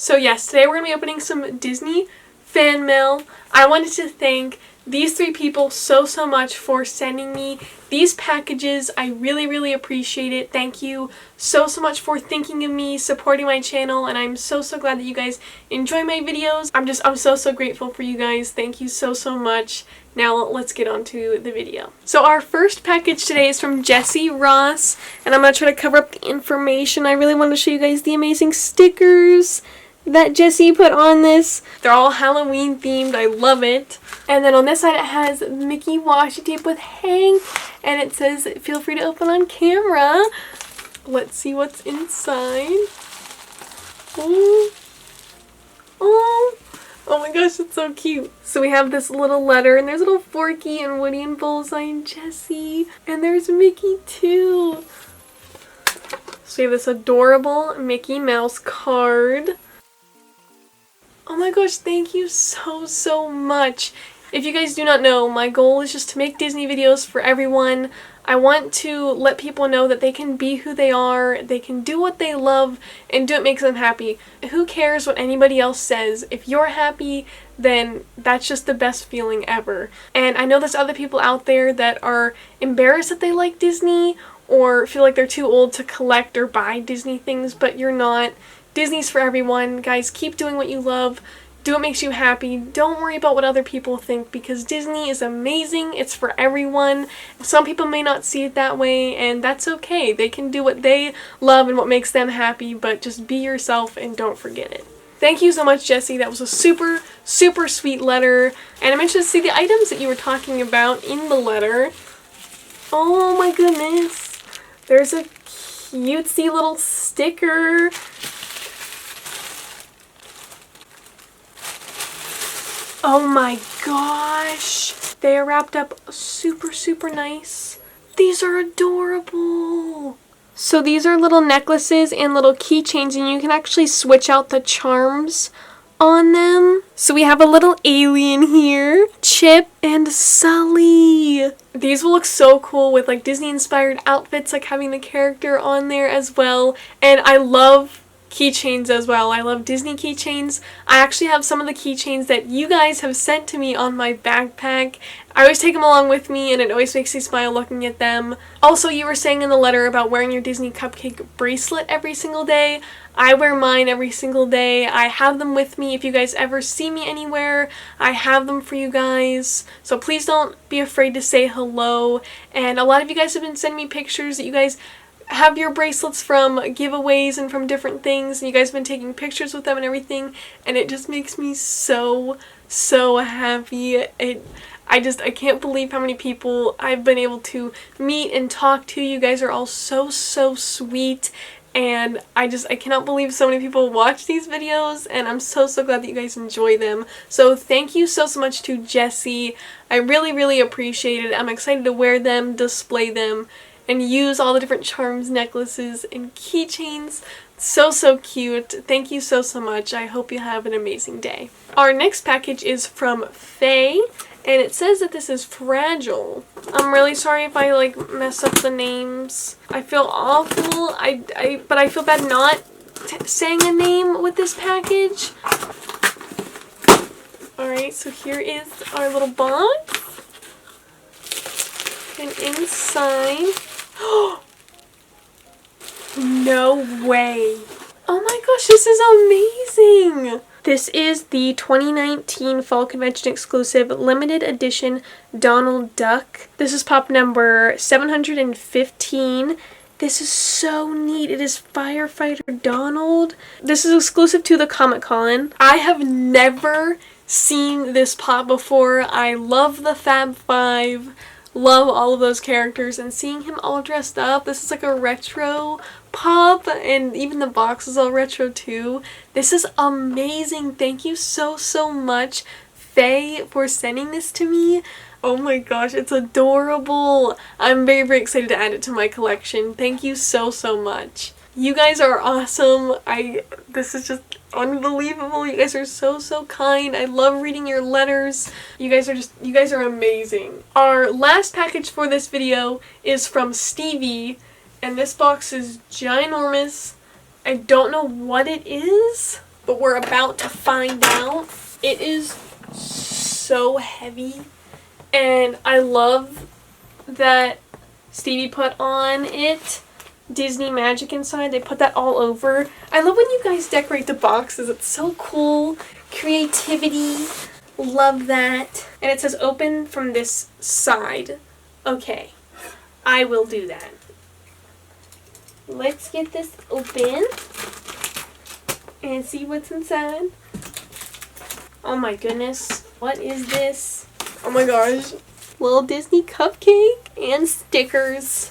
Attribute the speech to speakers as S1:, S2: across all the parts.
S1: So yes, today we're going to be opening some Disney fan mail. I wanted to thank these three people so much for sending me these packages. I really appreciate it. Thank you so much for thinking of me, supporting my channel, and I'm so glad that you guys enjoy my videos. I'm so grateful for you guys. Thank you so much. Now let's get on to the video. So our first package today is from Jessie Ross, and I'm going to try to cover up the information. I really want to show you guys the amazing stickers that Jessie put on this. They're all Halloween themed. I love it. And then on this side it has Mickey washi tape with Hank, and it says feel free to open on camera. Let's see what's inside. Oh my gosh, it's so cute. So we have this little letter, and there's little Forky and Woody and Bullseye and Jessie, and there's Mickey too. So we have this adorable Mickey Mouse card. Oh my gosh, thank you so much. If you guys do not know, my goal is just to make Disney videos for everyone. I want to let people know that they can be who they are, they can do what they love, and do what makes them happy. Who cares what anybody else says? If you're happy, then that's just the best feeling ever. And I know there's other people out there that are embarrassed that they like Disney, or feel like they're too old to collect or buy Disney things, but you're not. Disney's for everyone. Guys, keep doing what you love. Do what makes you happy. Don't worry about what other people think, because Disney is amazing. It's for everyone. Some people may not see it that way, and that's okay. They can do what they love and what makes them happy, but just be yourself and don't forget it. Thank you so much, Jessie. That was a super sweet letter. And I'm interested to see the items that you were talking about in the letter. Oh my goodness. There's a cutesy little sticker. Oh my gosh, they are wrapped up super nice. These are adorable. So these are little necklaces and little keychains, and you can actually switch out the charms on them. So we have a little alien here, Chip and Sully. These will look so cool with like Disney inspired outfits, like having the character on there as well. And I love keychains as well. I love Disney keychains. I actually have some of the keychains that you guys have sent to me on my backpack. I always take them along with me, and it always makes me smile looking at them. Also, you were saying in the letter about wearing your Disney Cupcake bracelet every single day. I wear mine every single day. I have them with me. If you guys ever see me anywhere, I have them for you guys. So please don't be afraid to say hello. And a lot of you guys have been sending me pictures that you guys have your bracelets from giveaways and from different things, and you guys have been taking pictures with them and everything, and it just makes me so happy. I can't believe how many people I've been able to meet and talk to. You guys are all so sweet, and I cannot believe so many people watch these videos, and I'm so glad that you guys enjoy them. So thank you so much to Jessie. I really appreciate it. I'm excited to wear them, display them, and use all the different charms, necklaces, and keychains. So cute. Thank you so much. I hope you have an amazing day. Our next package is from Faye, and it says that this is Fragile. I'm really sorry if I like mess up the names. I feel awful. But I feel bad not saying a name with this package. Alright, so here is our little box. And inside, no way. Oh my gosh, this is amazing. This is the 2019 Fall Convention exclusive limited edition Donald Duck. This is pop number 715. This is so neat. It is Firefighter Donald. This is exclusive to the Comic-Con. I have never seen this pop before. I love the Fab Five. Love all of those characters, and seeing him all dressed up, this is like a retro pop, and even the box is all retro too. This is amazing. Thank you so much, Faye, for sending this to me. Oh my gosh, it's adorable. I'm very excited to add it to my collection. Thank you so much. You guys are awesome. This is just unbelievable. You guys are so kind. I love reading your letters. You guys are amazing. Our last package for this video is from Stevie, and this box is ginormous. I don't know what it is. but we're about to find out. It is so heavy, and I love that Stevie put on it Disney magic inside. They put that all over. I love when you guys decorate the boxes. It's so cool. Creativity. Love that. And it says open from this side. Okay. I will do that. Let's get this open and see what's inside. Oh my goodness. What is this? Oh my gosh. Little Disney cupcake and stickers.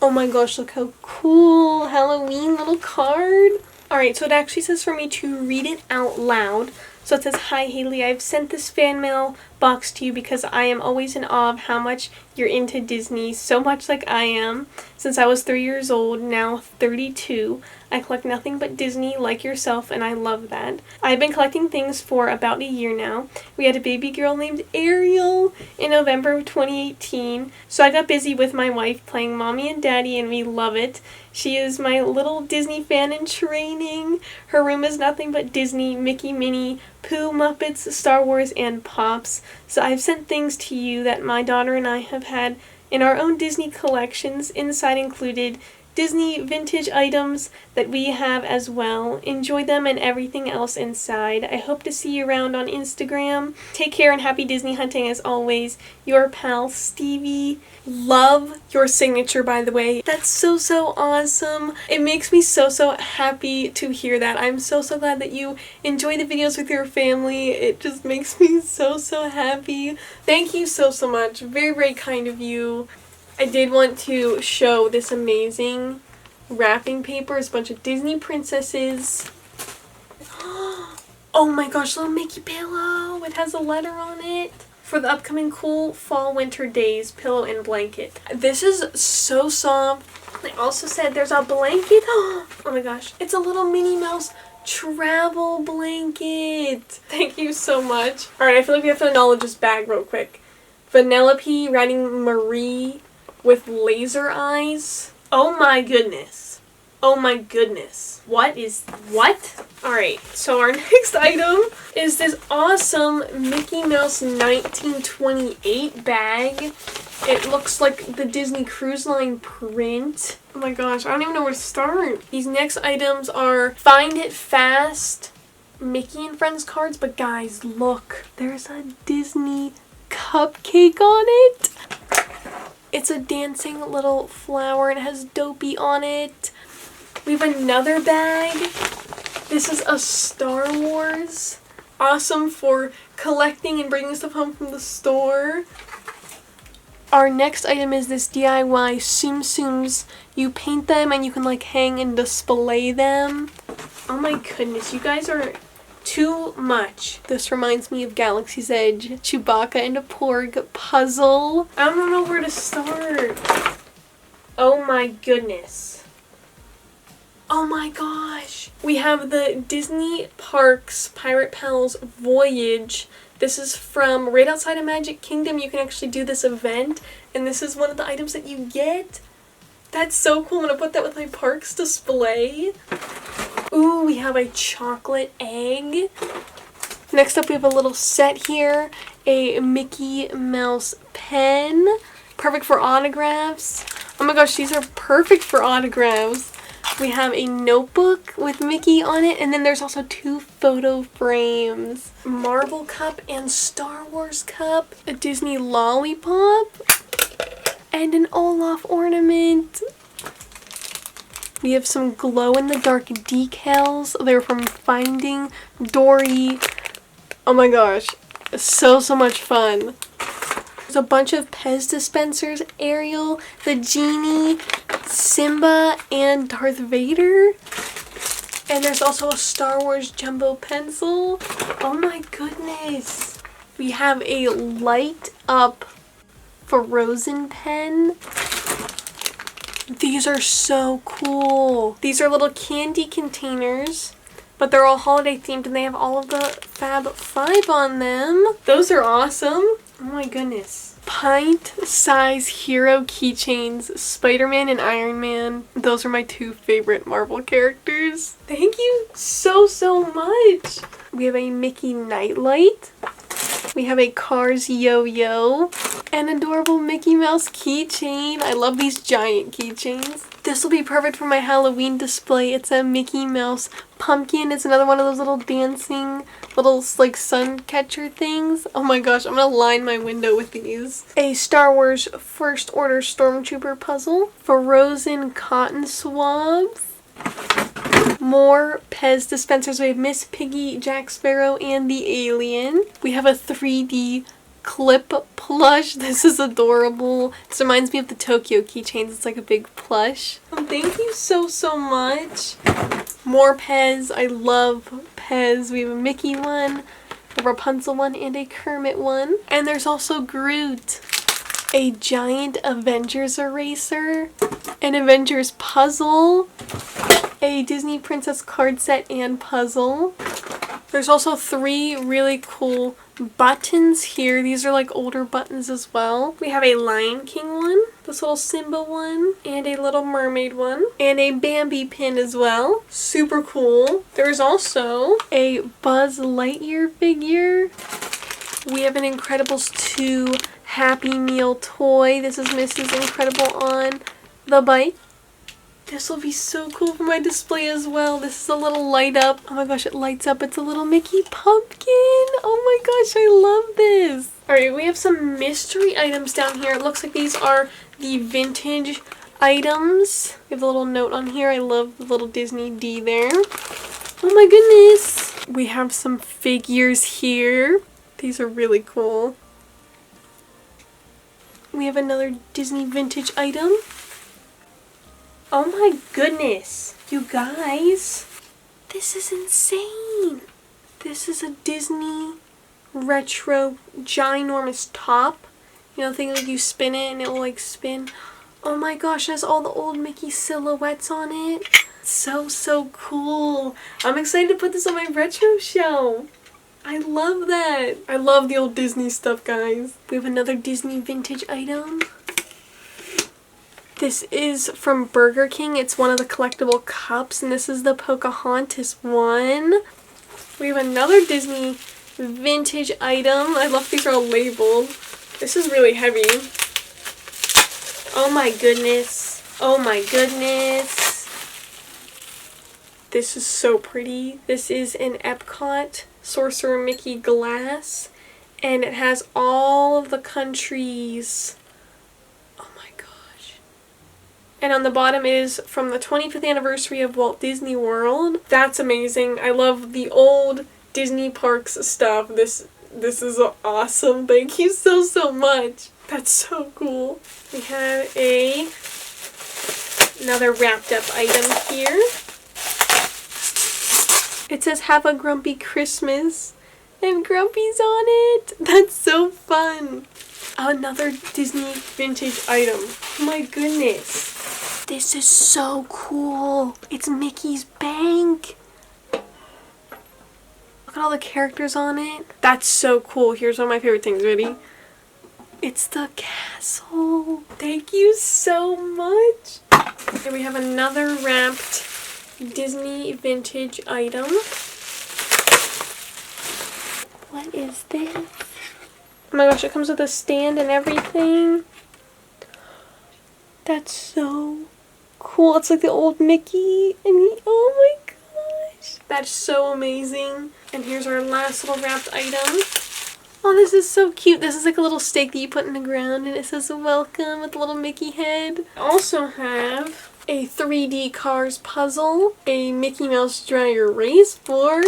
S1: Oh my gosh, look how cool. Halloween little card. Alright, so it actually says for me to read it out loud. So it says, "Hi Hailey, I've sent this fan mail box to you because I am always in awe of how much you're into Disney, so much like I am. Since I was 3 years old, now 32, I collect nothing but Disney like yourself, and I love that. I've been collecting things for about a year now. We had a baby girl named Ariel in November of 2018, so I got busy with my wife playing mommy and daddy, and we love it. She is my little Disney fan in training. Her room is nothing but Disney, Mickey, Minnie, Pooh, Muppets, Star Wars, and Pops. So I've sent things to you that my daughter and I have had in our own Disney collections. Inside included Disney vintage items that we have as well. Enjoy them and everything else inside. I hope to see you around on Instagram. Take care and happy Disney hunting as always. Your pal, Stevie." Love your signature, by the way. That's so awesome. It makes me so happy to hear that. I'm so glad that you enjoy the videos with your family. It just makes me so happy. Thank you so much. Very kind of you. I did want to show this amazing wrapping paper. It's a bunch of Disney princesses. Oh my gosh, little Mickey pillow. It has a letter on it. For the upcoming cool fall winter days, pillow and blanket. This is so soft. They also said there's a blanket. Oh my gosh. It's a little Minnie Mouse travel blanket. Thank you so much. Alright, I feel like we have to acknowledge this bag real quick. Vanellope writing Marie with laser eyes. Oh my goodness. Oh my goodness. What? Alright, so our next item is this awesome Mickey Mouse 1928 bag. It looks like the Disney Cruise Line print. Oh my gosh, I don't even know where to start. These next items are Find It Fast Mickey and Friends cards, but guys, look. There's a Disney cupcake on it. It's a dancing little flower and it has Dopey on it. We have another bag. This is a Star Wars. Awesome for collecting and bringing stuff home from the store. Our next item is this DIY Tsum Tsums. You paint them and you can like hang and display them. Oh my goodness, you guys are too much. This reminds me of Galaxy's Edge. Chewbacca and a Porg puzzle. I don't know where to start. Oh my goodness. Oh my gosh. We have the Disney Parks Pirate Pals Voyage. This is from right outside of Magic Kingdom. You can actually do this event, and this is one of the items that you get. That's so cool. I'm gonna put that with my parks display. Ooh, we have a chocolate egg. Next up, we have a little set here. A Mickey Mouse pen. Perfect for autographs. Oh my gosh, these are perfect for autographs. We have a notebook with Mickey on it, and then there's also 2 photo frames. Marvel cup and Star Wars cup. A Disney lollipop. And an Olaf ornament. We have some glow-in-the-dark decals. They're from Finding Dory. Oh my gosh. So much fun. There's a bunch of Pez dispensers. Ariel, the Genie, Simba, and Darth Vader. And there's also a Star Wars jumbo pencil. Oh my goodness. We have a light up Frozen pen. These are so cool. These are little candy containers, but they're all holiday themed and they have all of the Fab 5 on them. Those are awesome. Oh my goodness. pint-size hero keychains, Spider-Man and Iron Man. Those are my two favorite Marvel characters. Thank you so much. We have a Mickey nightlight. We have a Cars yo-yo. An adorable Mickey Mouse keychain. I love these giant keychains. This will be perfect for my Halloween display. It's a Mickey Mouse pumpkin. It's another one of those little dancing, little like sun catcher things. Oh my gosh, I'm gonna line my window with these. A Star Wars First Order Stormtrooper puzzle. Frozen cotton swabs. More Pez dispensers. We have Miss Piggy, Jack Sparrow, and the Alien. We have a 3D clip plush. This is adorable. This reminds me of the Tokyo keychains. It's like a big plush. Thank you so much. More Pez. I love Pez. We have a Mickey one, a Rapunzel one, and a Kermit one. And there's also Groot. A giant Avengers eraser. An Avengers puzzle. A Disney Princess card set and puzzle. There's also 3 really cool buttons here. These are like older buttons as well. We have a Lion King one, this little Simba one, and a Little Mermaid one, and a Bambi pin as well. Super cool. There's also a Buzz Lightyear figure. We have an Incredibles 2 Happy Meal toy. This is Mrs. Incredible on the bike. This will be so cool for my display as well. This is a little light up. Oh my gosh, it lights up. It's a little Mickey pumpkin. Oh my gosh, I love this. Alright, we have some mystery items down here. It looks like these are the vintage items. We have a little note on here. I love the little Disney D there. Oh my goodness. We have some figures here. These are really cool. We have another Disney vintage item. Oh my goodness, you guys, this is insane. This is a Disney retro ginormous top. You know, the thing like you spin it and it will like spin. Oh my gosh, it has all the old Mickey silhouettes on it. So cool. I'm excited to put this on my retro show. I love that. I love the old Disney stuff, guys. We have another Disney vintage item. This is from Burger King. It's one of the collectible cups, and this is the Pocahontas one. We have another Disney vintage item. I love these are all labeled. This is really heavy. Oh my goodness. Oh my goodness. This is so pretty. This is an Epcot Sorcerer Mickey glass, and it has all of the countries. And on the bottom is from the 25th anniversary of Walt Disney World. That's amazing. I love the old Disney parks stuff. This is awesome. Thank you so much. That's so cool. We have another wrapped up item here. It says "Have a Grumpy Christmas" and Grumpy's on it. That's so fun. Another Disney vintage item. Oh my goodness. This is so cool. It's Mickey's bank. Look at all the characters on it. That's so cool. Here's one of my favorite things. Ready? It's the castle. Thank you so much. Here we have another wrapped Disney vintage item. What is this? Oh my gosh, it comes with a stand and everything. That's so cool. It's like the old Mickey and oh my gosh. That's so amazing. And here's our last little wrapped item. Oh, this is so cute. This is like a little stake that you put in the ground and it says "Welcome" with a little Mickey head. I also have a 3D Cars puzzle, a Mickey Mouse dry erase board,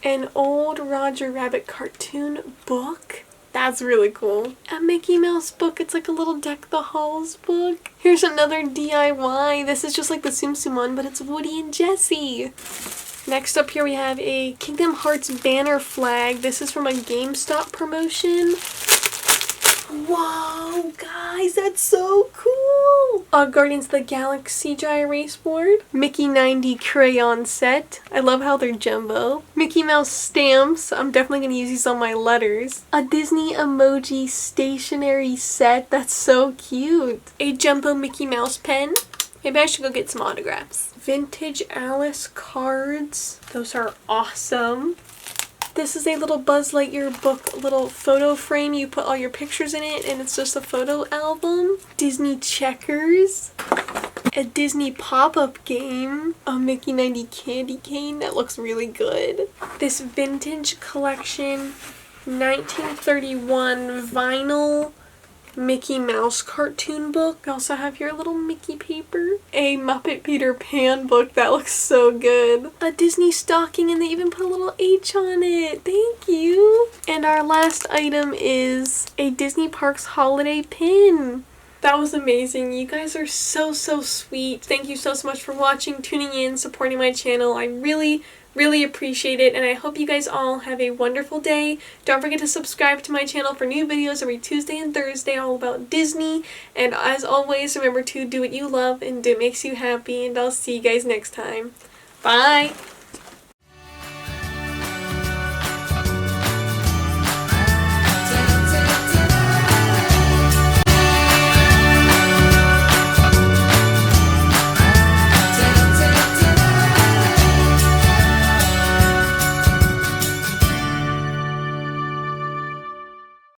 S1: an old Roger Rabbit cartoon book. That's really cool. A Mickey Mouse book. It's like a little Deck the Halls book. Here's another DIY. This is just like the Tsum Tsum one, but it's Woody and Jessie. Next up here we have a Kingdom Hearts banner flag. This is from a GameStop promotion. Whoa, guys, that's so cool. Guardians of the Galaxy dry erase board. Mickey 90 crayon set. I love how they're jumbo. Mickey Mouse stamps. I'm definitely going to use these on my letters. A Disney emoji stationery set. That's so cute. A jumbo Mickey Mouse pen. Maybe I should go get some autographs. Vintage Alice cards. Those are awesome. This is a little Buzz Lightyear book, little photo frame. You put all your pictures in it and it's just a photo album. Disney checkers. A Disney pop-up game. A Mickey 90 candy cane. That looks really good. This vintage collection 1931 vinyl Mickey Mouse cartoon book. You also have your little Mickey paper. A Muppet Peter Pan book. That looks so good. A Disney stocking and they even put a little H on it. Thank you. And our last item is a Disney Parks holiday pin. That was amazing. You guys are so sweet. Thank you so much for watching, tuning in, supporting my channel. I really appreciate it, and I hope you guys all have a wonderful day. Don't forget to subscribe to my channel for new videos every Tuesday and Thursday all about Disney. And as always, remember to do what you love and do what makes you happy, and I'll see you guys next time. Bye!